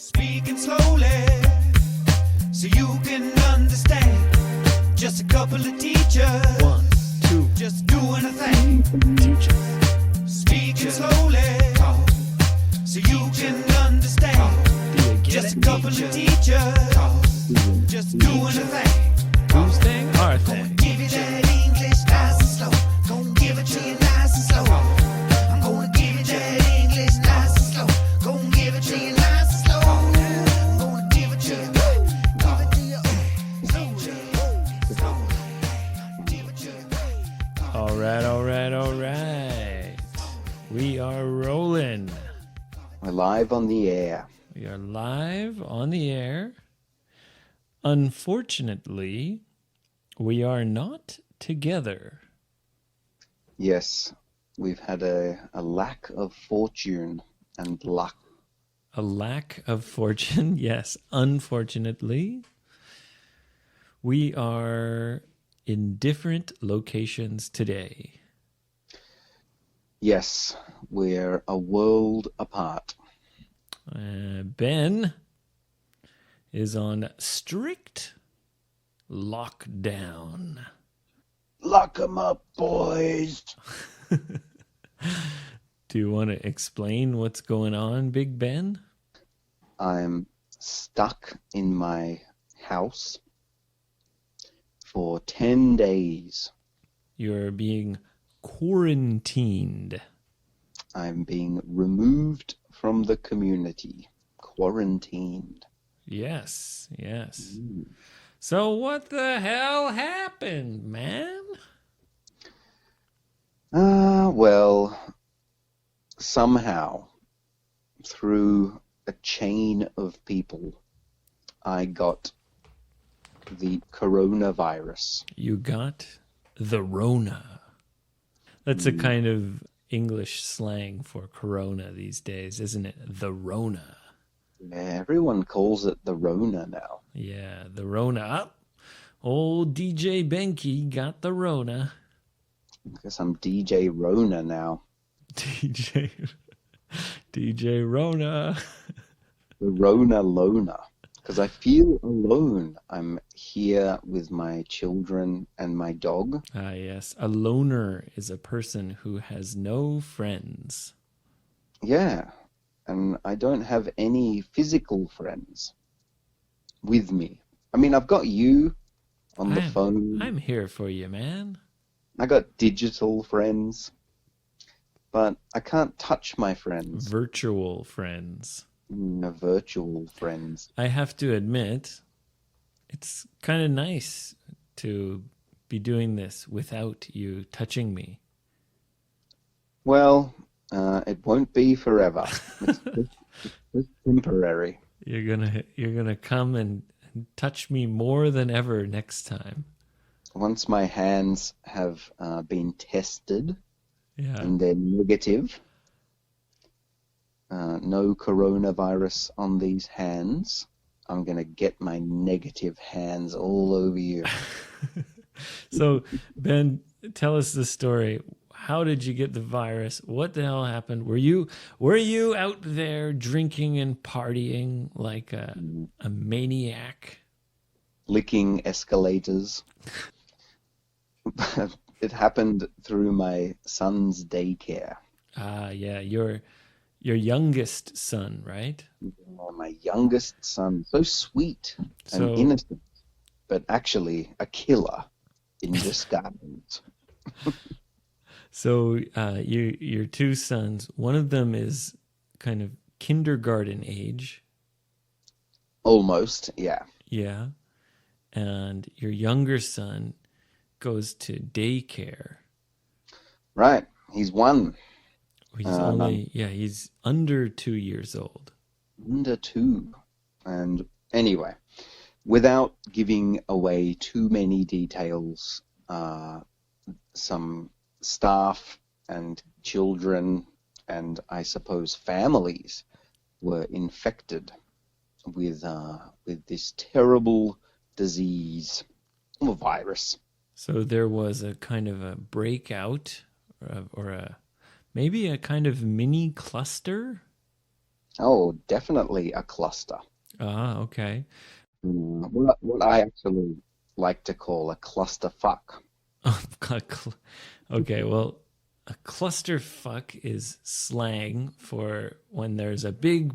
Speaking slowly so you can understand. Just a couple of teachers. 1, 2, just doing a thing. teachers. Speaking slowly so you can understand. Just a couple of teachers. Just doing a thing. Whose thing? Our thing. Give you that English nice and slow. Gonna give it to you nice and slow. I'm gonna give you that English nice and slow. Gonna give it to you nice and slow. I'm gonna give it to you. Give it to you. Slowly. Give it to you. All right. We are rolling. We're live on the air. We are live on the air. Unfortunately, we are not together. Yes, we've had a lack of fortune and luck. A lack of fortune, yes, unfortunately. We are in different locations today. Yes, we're a world apart. Ben is on strict lockdown. Lock 'em up, boys. Do you want to explain what's going on, Big Ben? I'm stuck in my house for 10 days. You're being quarantined. I'm being removed from the community. Quarantined. Yes. So what the hell happened, man? Well, somehow, through a chain of people, I got the coronavirus. You got the Rona. That's a kind of English slang for corona these days, isn't it? The Rona. Yeah, everyone calls it the Rona now. Yeah, the Rona. Old DJ Benke got the Rona. I guess I'm DJ Rona now. DJ Rona. The Rona Loner. Because I feel alone. I'm here with my children and my dog. Ah, yes. A loner is a person who has no friends. Yeah. And I don't have any physical friends with me. I mean, I've got you on the phone. I'm here for you, man. I got digital friends. But I can't touch my friends. Virtual friends. Virtual friends. I have to admit, it's kind of nice to be doing this without you touching me. Well, it won't be forever. It's just temporary. You're gonna come and touch me more than ever next time. Once my hands have been tested and they're negative, no coronavirus on these hands, I'm going to get my negative hands all over you. So, Ben, tell us the story. How did you get the virus? What the hell happened? Were you out there drinking and partying like a maniac? Licking escalators. It happened through my son's daycare. Ah, yeah, your youngest son, right? My youngest son, so sweet and innocent, but actually a killer in disguise. So your two sons, one of them is kind of kindergarten age. Almost, yeah. Yeah. And your younger son goes to daycare. Right. He's one. He's under 2 years old. Under 2. And anyway, without giving away too many details, some staff and children and I suppose families were infected with this terrible disease or virus. So there was a kind of a breakout or maybe a kind of mini cluster? Oh, definitely a cluster. Ah, okay. What I actually like to call a cluster fuck. Okay, well, a clusterfuck is slang for when there's a big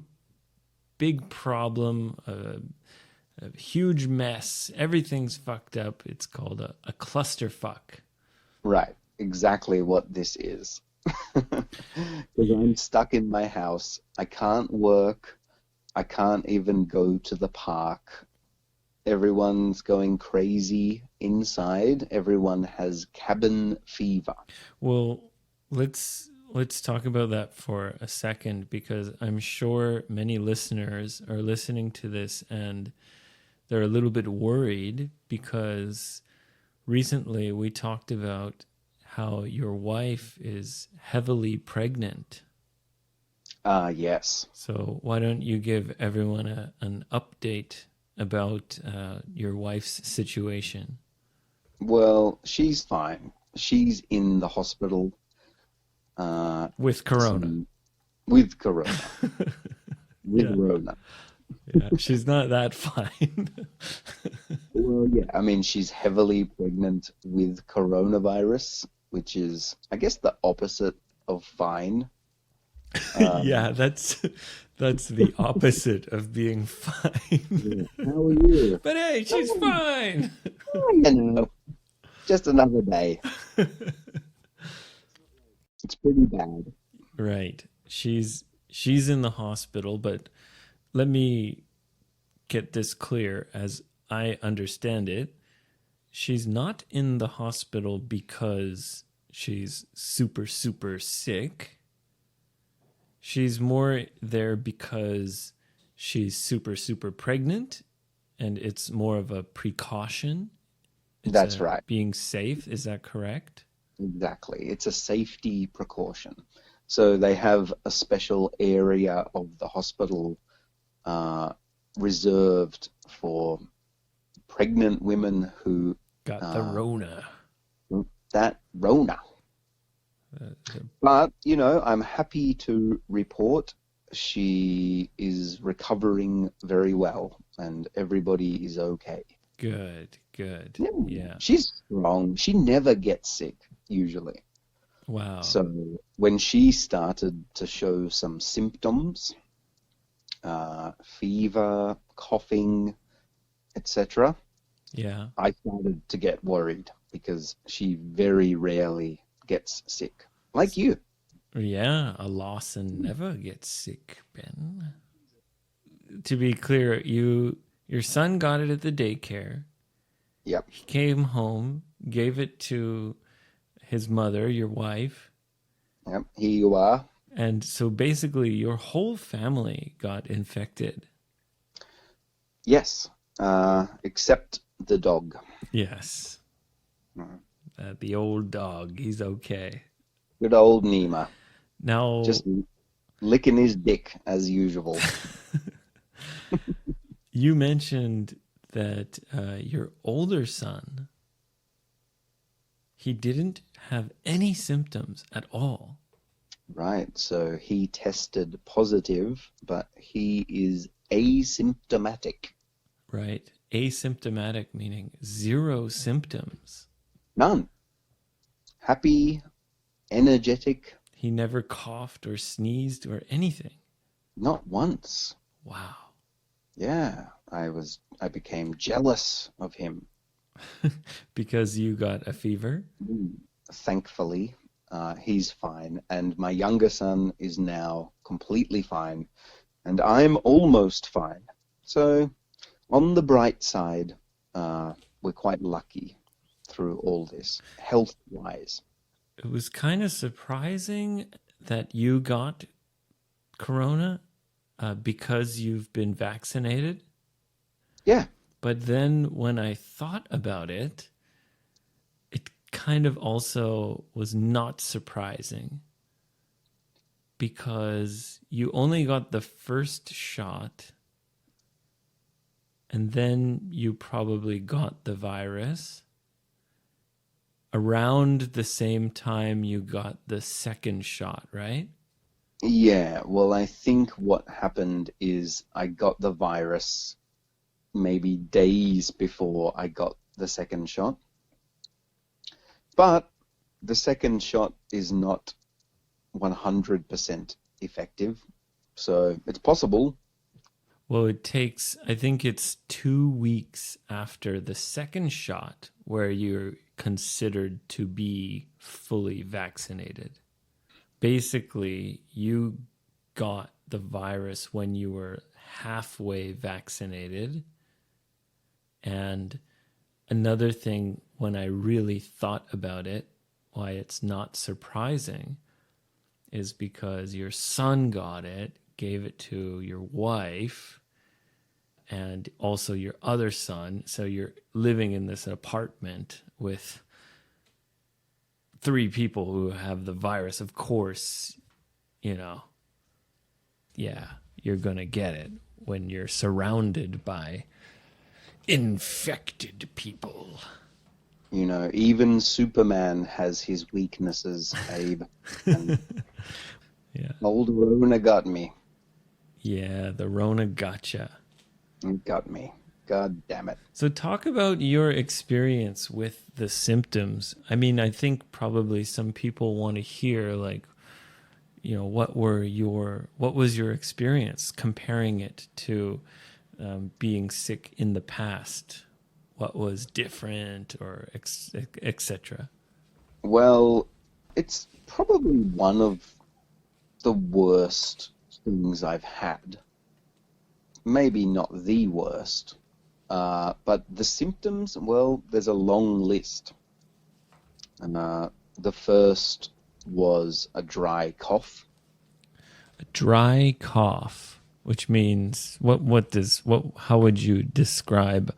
problem, a huge mess, everything's fucked up. It's called a clusterfuck. Right, exactly what this is. Because I'm stuck in my house. I can't work. I can't even go to the park. Everyone's going crazy inside. Everyone has cabin fever. Well, let's talk about that for a second because I'm sure many listeners are listening to this and they're a little bit worried because recently we talked about how your wife is heavily pregnant. Yes. So why don't you give everyone an update about your wife's situation? Well, she's fine. She's in the hospital With corona. with corona, with Yeah. Rona. Yeah, she's not that fine. Well, yeah, I mean, she's heavily pregnant with coronavirus, which is, I guess, the opposite of fine. Yeah, that's the opposite of being fine. How are you? But hey, she's fine. Oh, you know, just another day. It's pretty bad. Right. She's in the hospital, but let me get this clear as I understand it. She's not in the hospital because she's super sick. She's more there because she's super pregnant and it's more of a precaution. That's right. Being safe, is that correct? Exactly. It's a safety precaution. So they have a special area of the hospital reserved for pregnant women who Got the Rona. that Rona. But, you know, I'm happy to report she is recovering very well and everybody is okay. Good. Yeah. She's strong. She never gets sick, usually. Wow. So when she started to show some symptoms, fever, coughing, etc., Yeah. I started to get worried because she very rarely gets sick, like you. Yeah, a Lawson never gets sick, Ben. To be clear, your son got it at the daycare. Yep. He came home, gave it to his mother, your wife. Yep. Here you are. And so basically your whole family got infected. Yes, except the dog. Yes. The old dog, he's okay. Good old Nima. Now, Just licking his dick as usual. you mentioned that your older son, he didn't have any symptoms at all. Right, so he tested positive, but he is asymptomatic. Right. Asymptomatic meaning zero symptoms. None. Happy, energetic, He never coughed or sneezed or anything. not once. Wow. Yeah, I became jealous of him. Because you got a fever? Thankfully, he's fine, and my younger son is now completely fine, and I'm almost fine. So, on the bright side, we're quite lucky through all this, health-wise. It was kind of surprising that you got corona because you've been vaccinated. Yeah, But then when I thought about it, it kind of also was not surprising because you only got the first shot and then you probably got the virus around the same time you got the second shot, right? Yeah, well, I think what happened is I got the virus maybe days before I got the second shot. But the second shot is not 100% effective. So it's possible. Well, it takes, I think it's 2 weeks after the second shot where you're considered to be fully vaccinated. Basically, you got the virus when you were halfway vaccinated. And another thing, when I really thought about it, why it's not surprising is because your son got it, gave it to your wife, and also your other son. So you're living in this apartment with 3 people who have the virus. Of course, yeah, you're going to get it when you're surrounded by infected people. Even Superman has his weaknesses, Abe. And Yeah. old Rona got me. Yeah, the Rona gotcha. It got me. God damn it. So talk about your experience with the symptoms. I mean, I think probably some people want to hear, like, what was your experience comparing it to being sick in the past? What was different, or etc.? Well, it's probably one of the worst things I've had. Maybe not the worst, but the symptoms, well, there's a long list. The first was a dry cough. A dry cough, which means how would you describe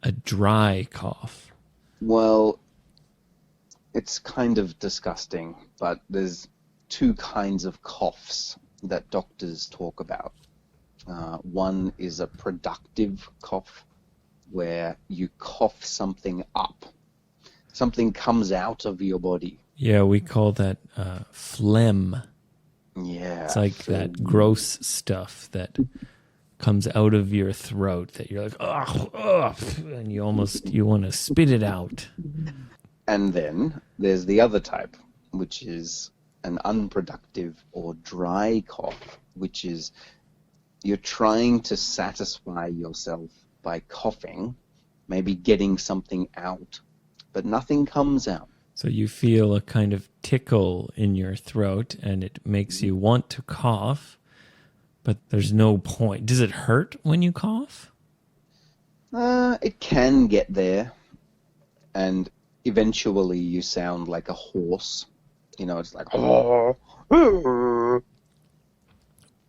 a dry cough? Well, it's kind of disgusting, but there's 2 kinds of coughs that doctors talk about. One is a productive cough, where you cough something up. Something comes out of your body. Yeah, we call that phlegm. Yeah. It's like that gross stuff that comes out of your throat that you're like, ugh, and you want to spit it out. And then there's the other type, which is an unproductive or dry cough, which is you're trying to satisfy yourself by coughing, maybe getting something out, but nothing comes out. So you feel a kind of tickle in your throat, and it makes you want to cough, but there's no point. Does it hurt when you cough? It can get there, and eventually you sound like a horse. It's like,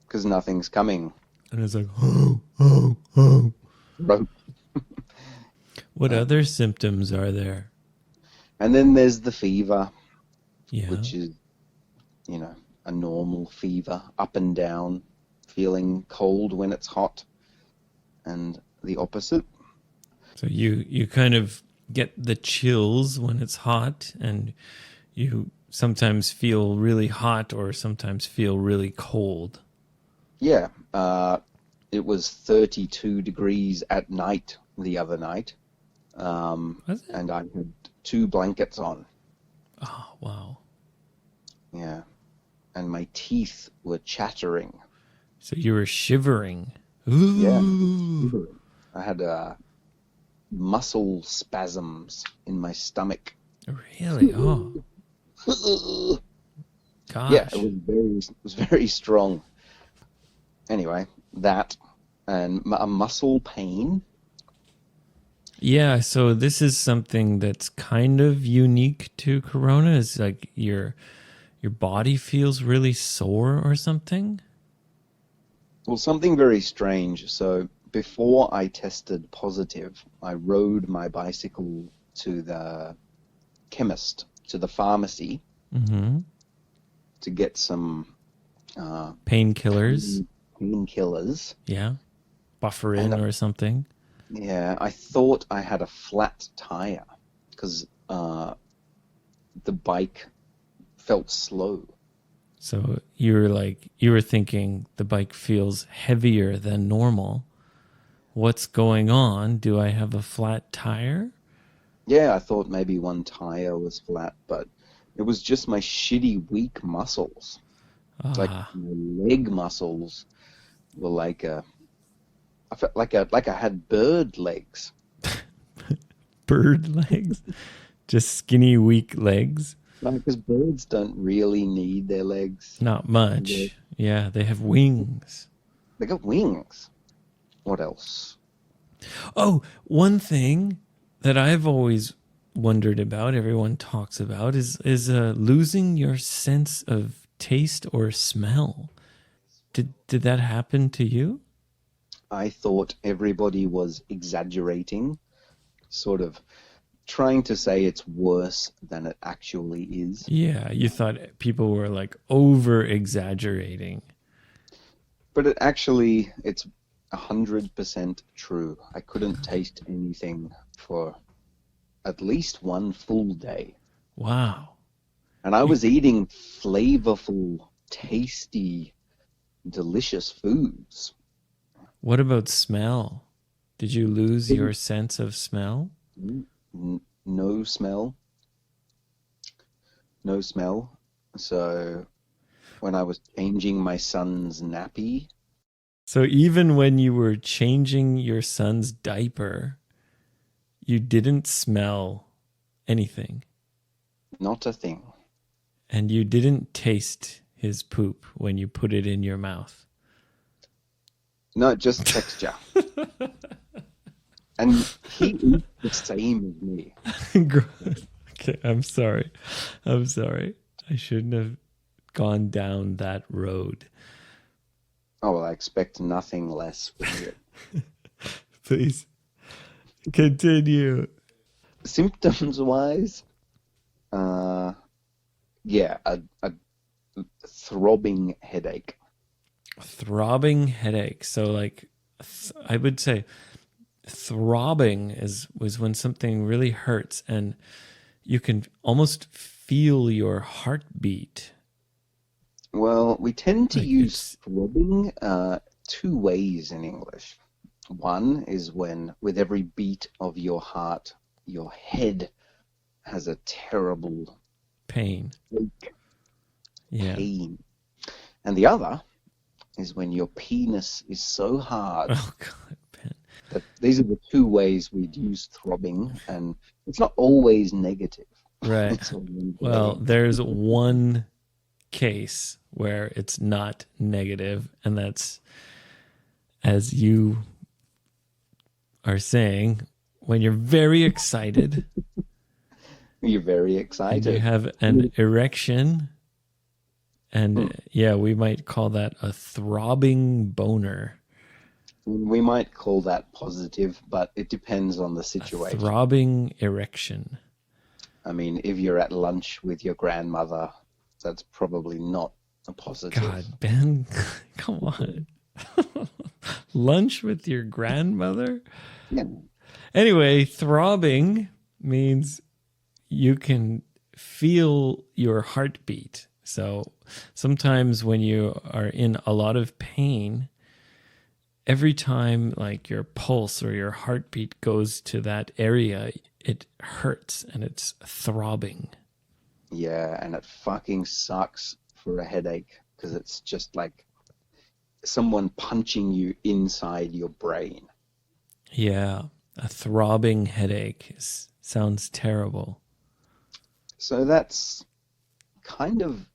because nothing's coming. And it's like, oh. Right. What other symptoms are there? And then there's the fever, Yeah. which is, a normal fever, up and down, feeling cold when it's hot, and the opposite. So you kind of get the chills when it's hot, and you sometimes feel really hot or sometimes feel really cold. Yeah, it was 32 degrees at night the other night, Was it? and I had 2 blankets on. Oh, wow. Yeah, and my teeth were chattering. So you were shivering. Ooh. Yeah, I had muscle spasms in my stomach. Really? Oh, gosh. Yeah, it was very strong. Anyway, that and a muscle pain. Yeah, so this is something that's kind of unique to Corona. Is like your body feels really sore or something. Well, something very strange. So before I tested positive, I rode my bicycle to the chemist, to the pharmacy, Mm-hmm. to get some Painkillers. painkillers. Yeah. Bufferin or something. Yeah, I thought I had a flat tire because the bike felt slow. So you were thinking the bike feels heavier than normal. What's going on? Do I have a flat tire? Yeah, I thought maybe one tire was flat, but it was just my shitty weak muscles. Like Ah, my leg muscles were I felt like I had bird legs. bird legs. Just skinny, weak legs. Because birds don't really need their legs. Not much. Yeah, they have wings. They got wings. What else? Oh, one thing that I've always wondered about, everyone talks about, is losing your sense of taste or smell. Did that happen to you? I thought everybody was exaggerating, sort of trying to say it's worse than it actually is. Yeah, you thought people were like over exaggerating. But it's 100% true. I couldn't taste anything for at least one full day. Wow. And I was eating flavorful, tasty, delicious foods. What about smell? Did you lose your sense of smell? No smell. No smell. So when I was changing my son's nappy, So even when you were changing your son's diaper, you didn't smell anything. not a thing. And you didn't taste his poop when you put it in your mouth. No, just texture. And he eats the same as me. Okay, I'm sorry. I shouldn't have gone down that road. Oh, well, I expect nothing less from you. Please continue. Symptoms-wise, yeah, a throbbing headache. Throbbing headache. So like I would say throbbing was when something really hurts and you can almost feel your heartbeat. Well, we tend to Like use throbbing two ways in English. One is when, with every beat of your heart, your head has a terrible Pain. ache, Yeah. pain. And the other is when your penis is so hard Oh God, Ben. that these are the two ways we'd use throbbing, and it's not always negative. Right. It's always Well, negative. there's one case where it's not negative, and that's, as you are saying, when you're very excited You're very and you excited. have an erection, and yeah, we might call that a throbbing boner. We might call that positive, but it depends on the A situation. throbbing erection. I mean, if you're at lunch with your grandmother, that's probably not a positive. God, Ben, come on. Lunch with your grandmother? Yeah. Anyway, throbbing means you can feel your heartbeat. So sometimes when you are in a lot of pain, every time like your pulse or your heartbeat goes to that area, it hurts and it's throbbing. Yeah, and it fucking sucks for a headache because it's just like someone punching you inside your brain. Yeah, a throbbing headache sounds terrible. So that's kind of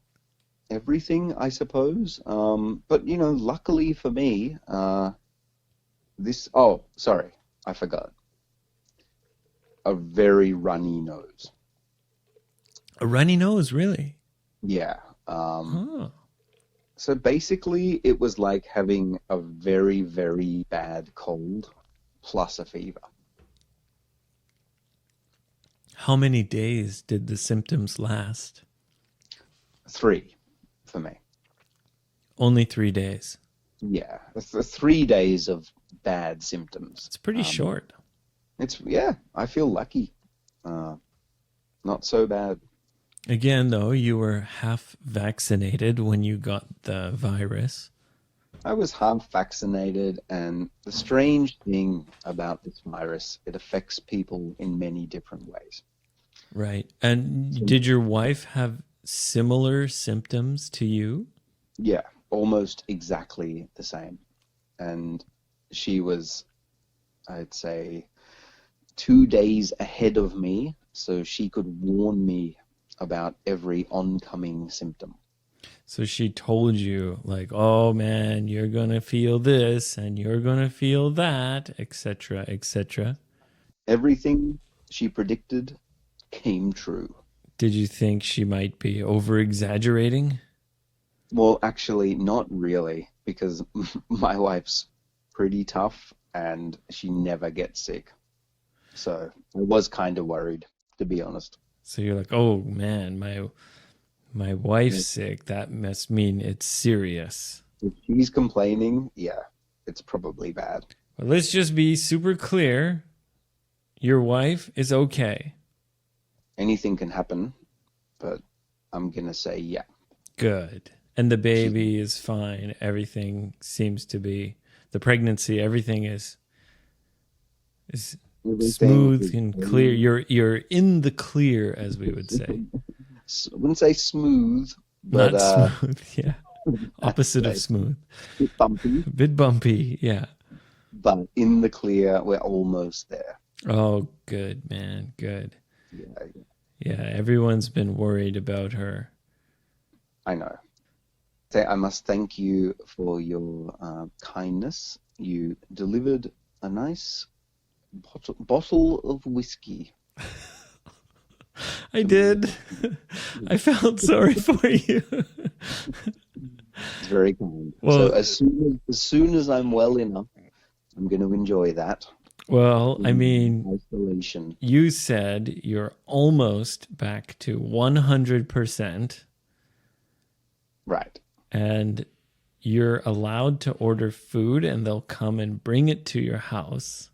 everything, I suppose. But, you know, luckily for me, oh, sorry, I forgot. A very runny nose. A runny nose, really? Yeah. Huh. So basically, it was like having a very, very bad cold plus a fever. How many days did the symptoms last? 3 for me. Only 3 days. Yeah, it's the 3 days of bad symptoms. It's pretty short. Yeah, I feel lucky. Not so bad. Again, though, you were half vaccinated when you got the virus. I was half vaccinated, and the strange thing about this virus, it affects people in many different ways. Right. And did your wife have similar symptoms to you? Yeah, almost exactly the same. And she was, I'd say, 2 days ahead of me, so she could warn me about every oncoming symptom. So she told you, like, oh man, you're going to feel this and you're going to feel that, etc., etc. Everything she predicted came true. Did you think she might be over-exaggerating? Well, actually, not really, because my wife's pretty tough and she never gets sick. So I was kind of worried, to be honest. So you're like, oh man, my wife's sick. That must mean it's serious. If she's complaining, yeah, it's probably bad. Well, let's just be super clear. Your wife is okay. Anything can happen, but I'm going to say yeah. Good. And the baby is fine. Everything seems to be, the pregnancy, everything is smooth and clear. You're in the clear, as we would say. I wouldn't say smooth, but not smooth. Yeah, opposite of smooth. bit bumpy. Bit bumpy. Yeah. But in the clear, we're almost there. Oh, good, man. Good. Yeah. Everyone's been worried about her. I know. I must thank you for your kindness. You delivered a nice bottle of whiskey. I did. I felt sorry for you. It's very kind. Well, so as soon as I'm well enough, I'm going to enjoy that. Well, I mean, isolation. You said you're almost back to 100%. Right. And you're allowed to order food and they'll come and bring it to your house.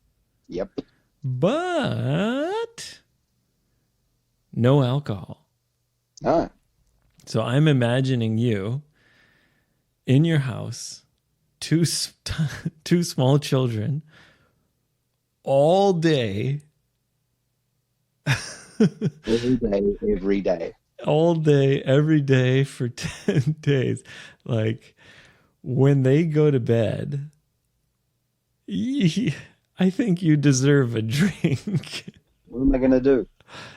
Yep. But no alcohol. Ah. So I'm imagining you in your house, two small children, all day. Every day. All day, every day for 10 days. Like, when they go to bed, I think you deserve a drink. What am I going to do?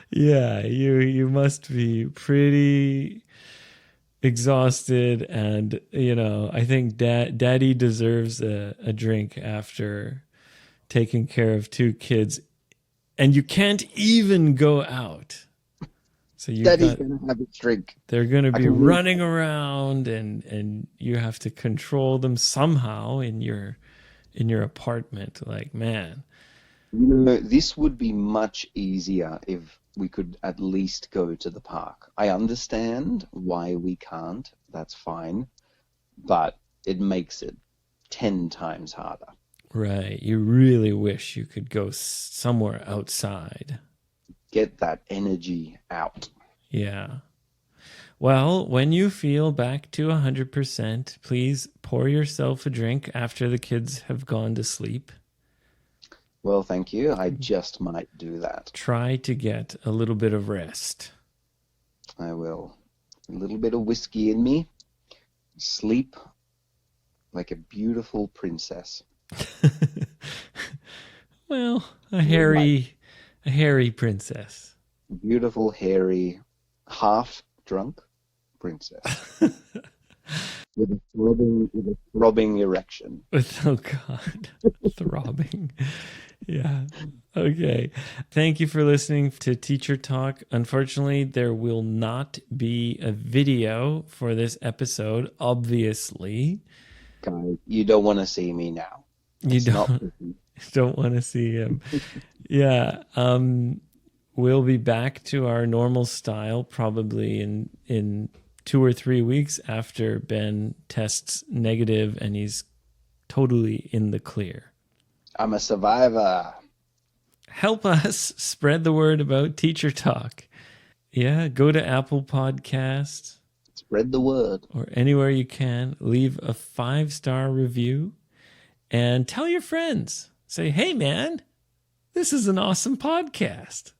Yeah, you must be pretty exhausted, and I think daddy deserves a drink after taking care of 2 kids, and you can't even go out. So Daddy's gonna have a drink. They're gonna be running around, and you have to control them somehow in your apartment. Like, man. This would be much easier if we could at least go to the park. I understand why we can't. That's fine. But it makes it 10 times harder. Right. You really wish you could go somewhere outside. Get that energy out. Yeah. Well, when you feel back to 100%, please pour yourself a drink after the kids have gone to sleep. Well, thank you. I just might do that. Try to get a little bit of rest. I will. A little bit of whiskey in me. Sleep like a beautiful princess. Well, a hairy princess. Beautiful, hairy, half-drunk princess. with a throbbing erection. Oh, God. Throbbing. Yeah. Okay. Thank you for listening to Teacher Talk. Unfortunately, there will not be a video for this episode, obviously. Guys, you don't want to see me now. You don't want to see him. Yeah. We'll be back to our normal style probably in 2 or 3 weeks after Ben tests negative and he's totally in the clear. I'm a survivor. Help us spread the word about Teacher Talk. Yeah, go to Apple Podcasts Spread the word. or anywhere you can. Leave a 5-star review and tell your friends. Say, hey, man, this is an awesome podcast.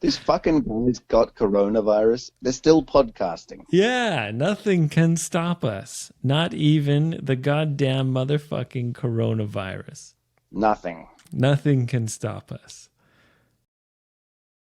This fucking guy's got coronavirus. They're still podcasting. Yeah, nothing can stop us. Not even the goddamn motherfucking coronavirus. Nothing. Nothing can stop us.